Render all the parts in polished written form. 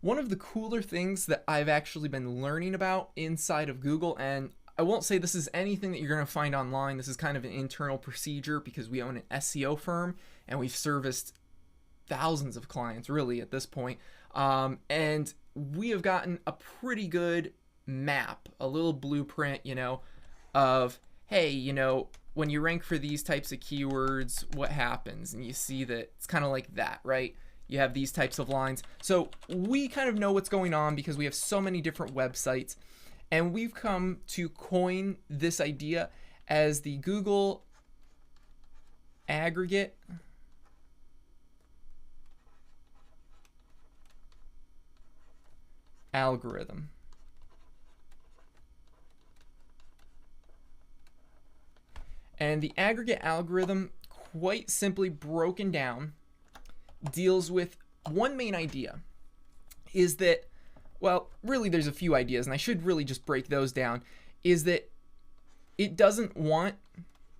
One of the cooler things that I've actually been learning about inside of Google, and I won't say this is anything that you're going to find online. This is kind of an internal procedure because we own an SEO firm and we've serviced thousands of clients really at this point. And we have gotten a pretty good map, a little blueprint, of, hey, when you rank for these types of keywords, what happens? And you see that it's kind of like that, right? You have these types of lines. So we kind of know what's going on because we have so many different websites. And we've come to coin this idea as the Google Aggregate algorithm. And the aggregate algorithm, quite simply broken down, deals with one main idea, is that, well, really there's a few ideas, and I should really just break those down, is that it doesn't want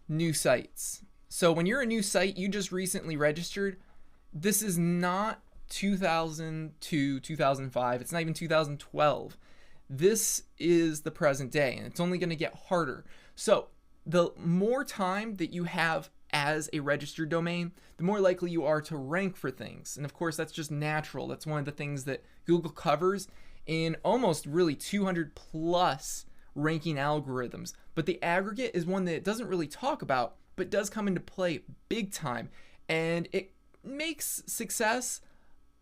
new sites. So when you're a new site, you just recently registered, this is not 2002, 2005, it's not even 2012. This is the present day, and it's only going to get harder. So the more time that you have as a registered domain, the more likely you are to rank for things. And of course, that's just natural. That's one of the things that Google covers in almost really 200 plus ranking algorithms. But the aggregate is one that it doesn't really talk about, but does come into play big time. And it makes success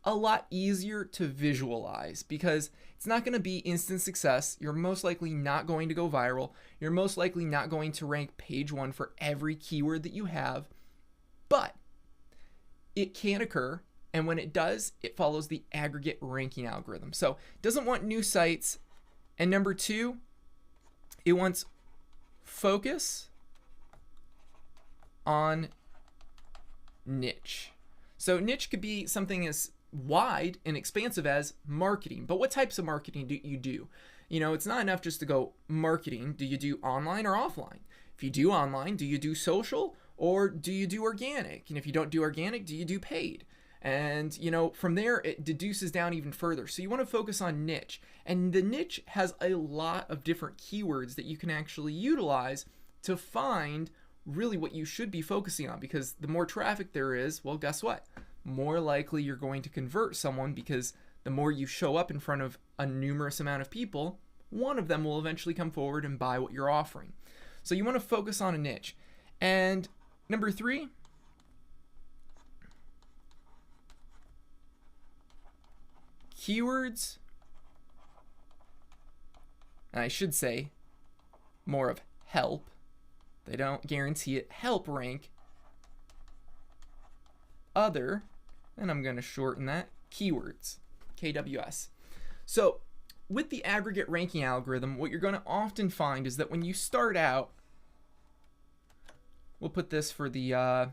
a lot easier to visualize because it's not going to be instant success. You're most likely not going to go viral. You're most likely not going to rank page one for every keyword that you have, but it can occur. And when it does, it follows the aggregate ranking algorithm. So it doesn't want new sites. And number two, it wants focus on niche. So niche could be something as wide and expansive as marketing. But what types of marketing do you do? It's not enough just to go marketing. Do you do online or offline? If you do online, do you do social or do you do organic? And if you don't do organic, do you do paid? And, from there, it deduces down even further. So you want to focus on niche. And the niche has a lot of different keywords that you can actually utilize to find really what you should be focusing on, because the more traffic there is, well, guess what? More likely you're going to convert someone, because the more you show up in front of a numerous amount of people, one of them will eventually come forward and buy what you're offering. So you want to focus on a niche. And number three, keywords, and I should say more of help. They don't guarantee it. Help rank other, and I'm going to shorten that, keywords, KWS. So with the aggregate ranking algorithm, what you're going to often find is that when you start out, we'll put this for the,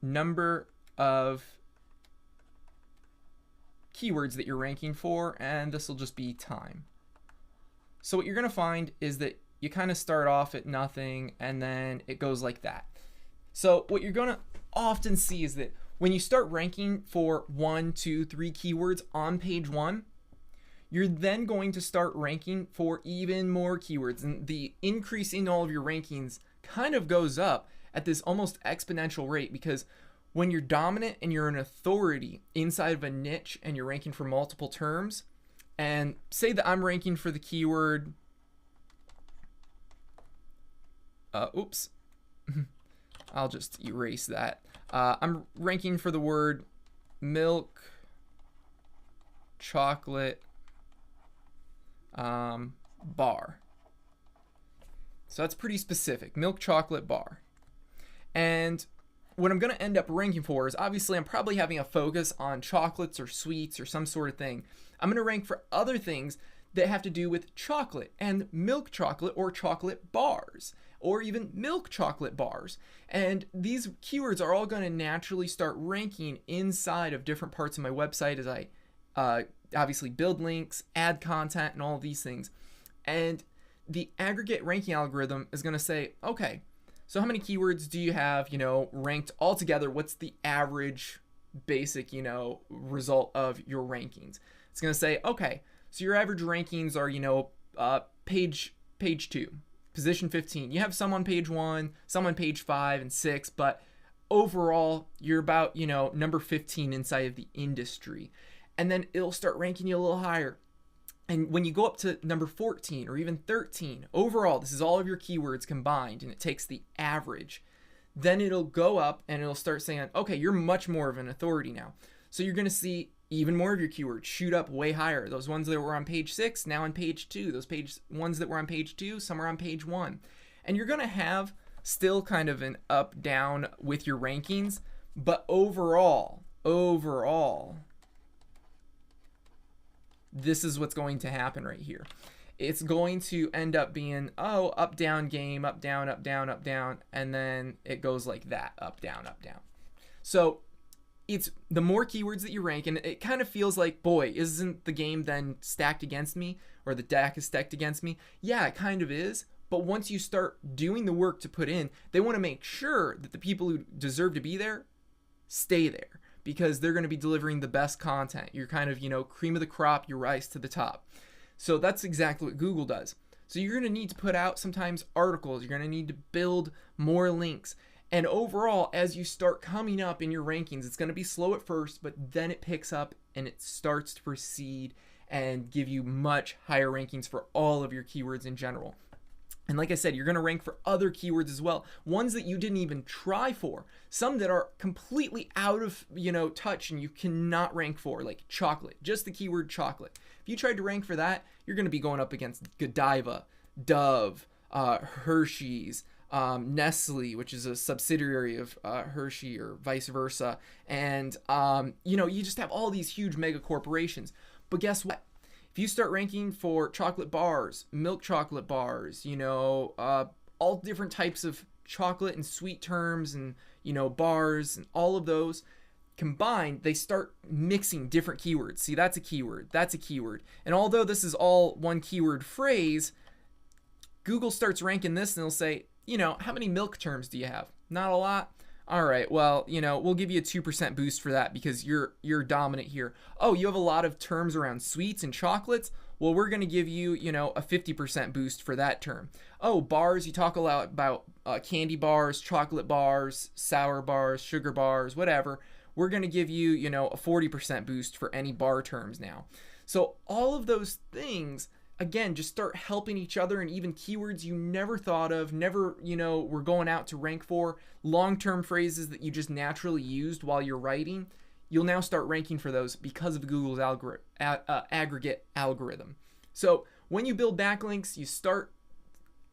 number of keywords that you're ranking for, and this will just be time. So what you're going to find is that you kind of start off at nothing and then it goes like that. So what you're going to often see is that when you start ranking for 1, 2, 3 keywords on page one, you're then going to start ranking for even more keywords, and the increase in all of your rankings kind of goes up at this almost exponential rate, because when you're dominant and you're an authority inside of a niche and you're ranking for multiple terms, and say that I'm ranking for the keyword, I'll just erase that. I'm ranking for the word milk chocolate bar. So that's pretty specific, milk chocolate bar. And what I'm going to end up ranking for is, obviously I'm probably having a focus on chocolates or sweets or some sort of thing. I'm going to rank for other things that have to do with chocolate and milk chocolate or chocolate bars, or even milk chocolate bars. And these keywords are all going to naturally start ranking inside of different parts of my website as I obviously build links, add content, and all of these things. And the aggregate ranking algorithm is going to say, okay, so how many keywords do you have, ranked all together? What's the average basic, result of your rankings. It's going to say, okay, so your average rankings are, page 2, position 15. You have some on page 1, some on page 5 and 6, but overall you're about, number 15 inside of the industry. And then it'll start ranking you a little higher. And when you go up to number 14 or even 13, overall, this is all of your keywords combined, and it takes the average. Then it'll go up and it'll start saying, okay, you're much more of an authority now. So you're going to see even more of your keywords shoot up way higher. Those ones that were on page 6, now on page 2. Those ones that were on page 2, some are on page 1. And you're going to have still kind of an up down with your rankings, but overall, this is what's going to happen right here. It's going to end up being, up, down game, up, down, up, down, up, down, and then it goes like that, up, down, up, down. So it's the more keywords that you rank, and it kind of feels like, boy, isn't the game then stacked against me, or the deck is stacked against me? Yeah, it kind of is, but once you start doing the work to put in, they want to make sure that the people who deserve to be there stay there, because they're going to be delivering the best content. You're kind of, cream of the crop, you rise to the top. So that's exactly what Google does. So you're going to need to put out sometimes articles. You're going to need to build more links. And overall, as you start coming up in your rankings, it's going to be slow at first, but then it picks up and it starts to proceed and give you much higher rankings for all of your keywords in general. And like I said, you're going to rank for other keywords as well, ones that you didn't even try for, some that are completely out of, touch and you cannot rank for, like chocolate, just the keyword chocolate. If you tried to rank for that, you're going to be going up against Godiva, Dove, Hershey's, Nestle, which is a subsidiary of Hershey or vice versa. And, you just have all these huge mega corporations. But guess what? If you start ranking for chocolate bars, milk chocolate bars, all different types of chocolate and sweet terms and, bars and all of those combined, they start mixing different keywords. See, that's a keyword. That's a keyword. And although this is all one keyword phrase, Google starts ranking this and they'll say, how many milk terms do you have? Not a lot. All right, well, we'll give you a 2% boost for that because you're dominant here. Oh, you have a lot of terms around sweets and chocolates? Well, we're going to give you, a 50% boost for that term. Oh, bars, you talk a lot about candy bars, chocolate bars, sour bars, sugar bars, whatever. We're going to give you, a 40% boost for any bar terms now. So all of those things, again, just start helping each other, and even keywords you never thought of, never, were going out to rank for, long-term phrases that you just naturally used while you're writing, you'll now start ranking for those because of Google's aggregate algorithm. So when you build backlinks,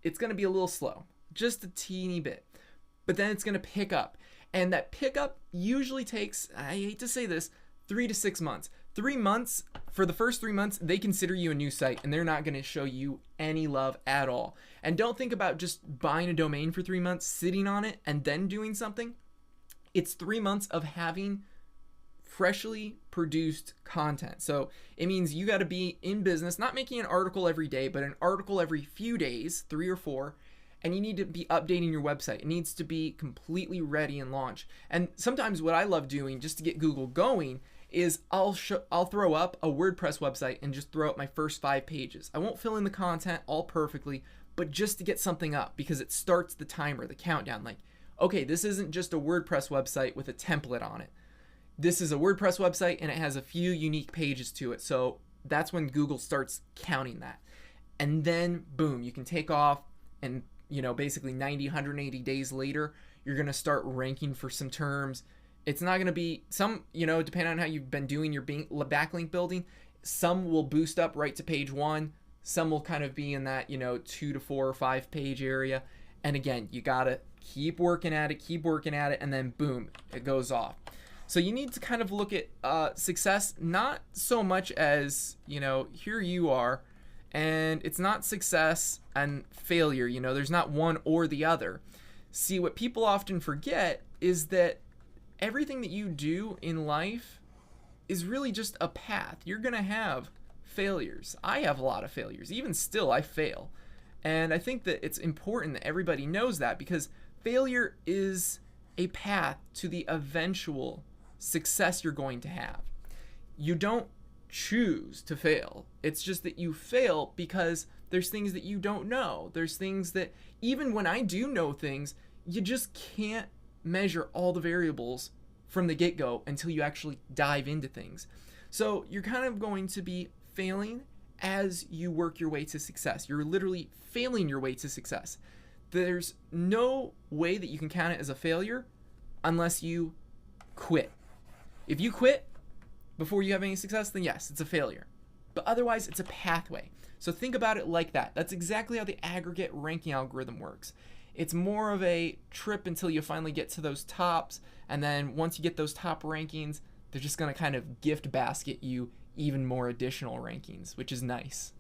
it's going to be a little slow, just a teeny bit, but then it's going to pick up. And that pickup usually takes, I hate to say this, 3 to 6 months. 3 months, for the first 3 months, they consider you a new site and they're not going to show you any love at all. And don't think about just buying a domain for 3 months, sitting on it, and then doing something. It's 3 months of having freshly produced content. So it means you got to be in business, not making an article every day, but an article every few days, 3 or 4. And you need to be updating your website. It needs to be completely ready and launched. And sometimes what I love doing just to get Google going is I'll throw up a WordPress website and just throw up my first 5 pages. I won't fill in the content all perfectly, but just to get something up, because it starts the timer, the countdown. Like, okay, this isn't just a WordPress website with a template on it. This is a WordPress website and it has a few unique pages to it. So that's when Google starts counting that. And then boom, you can take off, and basically 90, 180 days later, you're going to start ranking for some terms. It's not going to be some, depending on how you've been doing your backlink building, some will boost up right to page 1. Some will kind of be in that, 2 to 4 or 5 page area. And again, you got to keep working at it, and then boom, it goes off. So you need to kind of look at success, not so much as, here you are, and it's not success and failure. There's not one or the other. See, what people often forget is that everything that you do in life is really just a path. You're going to have failures. I have a lot of failures. Even still, I fail. And I think that it's important that everybody knows that, because failure is a path to the eventual success you're going to have. You don't choose to fail. It's just that you fail because there's things that you don't know. There's things that, even when I do know things, you just can't measure all the variables from the get-go until you actually dive into things. So you're kind of going to be failing as you work your way to success. You're literally failing your way to success. There's no way that you can count it as a failure unless you quit. If you quit before you have any success, then yes, it's a failure. But otherwise, it's a pathway. So think about it like that. That's exactly how the aggregate ranking algorithm works. It's more of a trip until you finally get to those tops, and then once you get those top rankings, they're just going to kind of gift basket you even more additional rankings, which is nice.